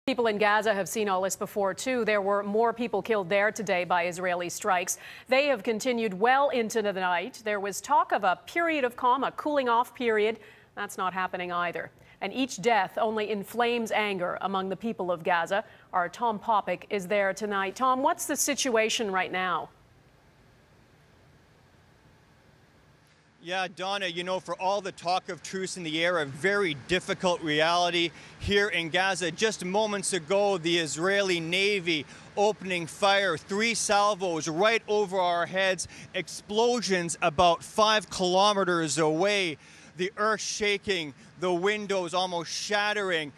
People in Gaza have seen all this before, too. There were more people killed there today by Israeli strikes. They have continued well into the night. There was talk of a period of calm, a cooling off period. That's not happening either. And each death only inflames anger among the people of Gaza. Our Tom Popick is there tonight. Tom, what's the situation right now? Yeah, Donna, you know, for all the talk of truce in the air, a very difficult reality here in Gaza. Just moments ago, the Israeli Navy opening fire, 3 salvos right over our heads, explosions about 5 kilometers away, the earth shaking, the windows almost shattering.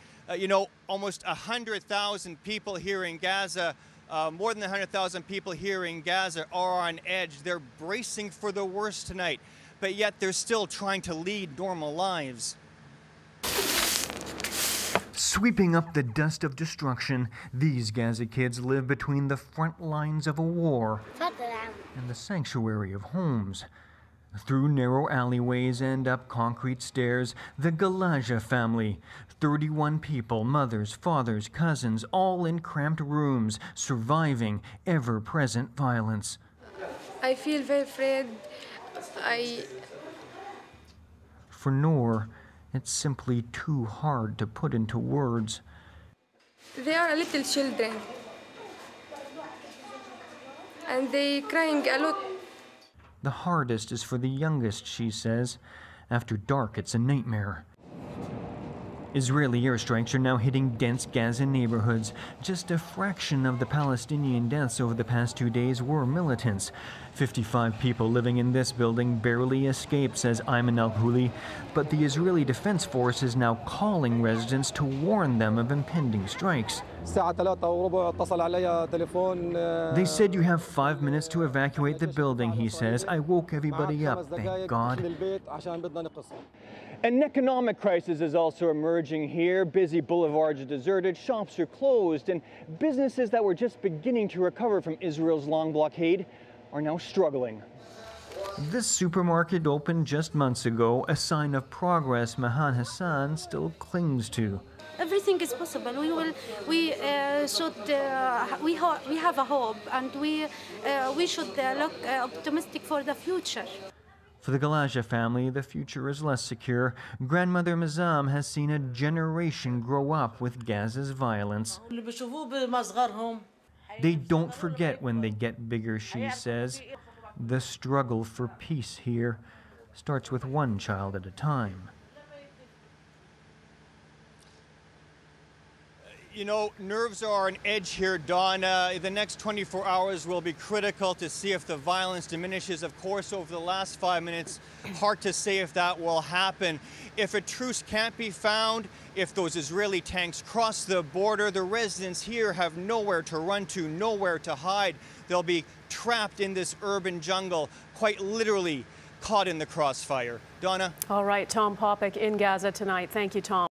Almost 100,000 people here in Gaza, more than 100,000 people here in Gaza are on edge. They're bracing for the worst tonight, but yet they're still trying to lead normal lives. Sweeping up the dust of destruction, these Gaza kids live between the front lines of a war and the sanctuary of homes. Through narrow alleyways and up concrete stairs, the Gaza family, 31 people, mothers, fathers, cousins, all in cramped rooms, surviving ever-present violence. I feel very afraid. For Noor, it's simply too hard to put into words. They are little children, and they crying a lot. The hardest is for the youngest, she says. After dark, it's a nightmare. Israeli airstrikes are now hitting dense Gaza neighborhoods. Just a fraction of the Palestinian deaths over the past 2 days were militants. 55 people living in this building barely escaped, says Ayman al-Huli. But the Israeli Defense Force is now calling residents to warn them of impending strikes. They said you have 5 minutes to evacuate the building, he says. I woke everybody up, thank God. An economic crisis is also emerging here. Busy boulevards are deserted, shops are closed, and businesses that were just beginning to recover from Israel's long blockade are now struggling. This supermarket opened just months ago, a sign of progress Mahan Hassan still clings to. Everything is possible. We have a hope, and we should look optimistic for the future. For the Gaza family, the future is less secure. Grandmother Mazam has seen a generation grow up with Gaza's violence. They don't forget when they get bigger, she says. The struggle for peace here starts with one child at a time. You know, nerves are on edge here, Donna. The next 24 hours will be critical to see if the violence diminishes. Of course, over the last 5 minutes, hard to say if that will happen. If a truce can't be found, if those Israeli tanks cross the border, the residents here have nowhere to run to, nowhere to hide. They'll be trapped in this urban jungle, quite literally caught in the crossfire. Donna? All right, Tom Popick in Gaza tonight. Thank you, Tom.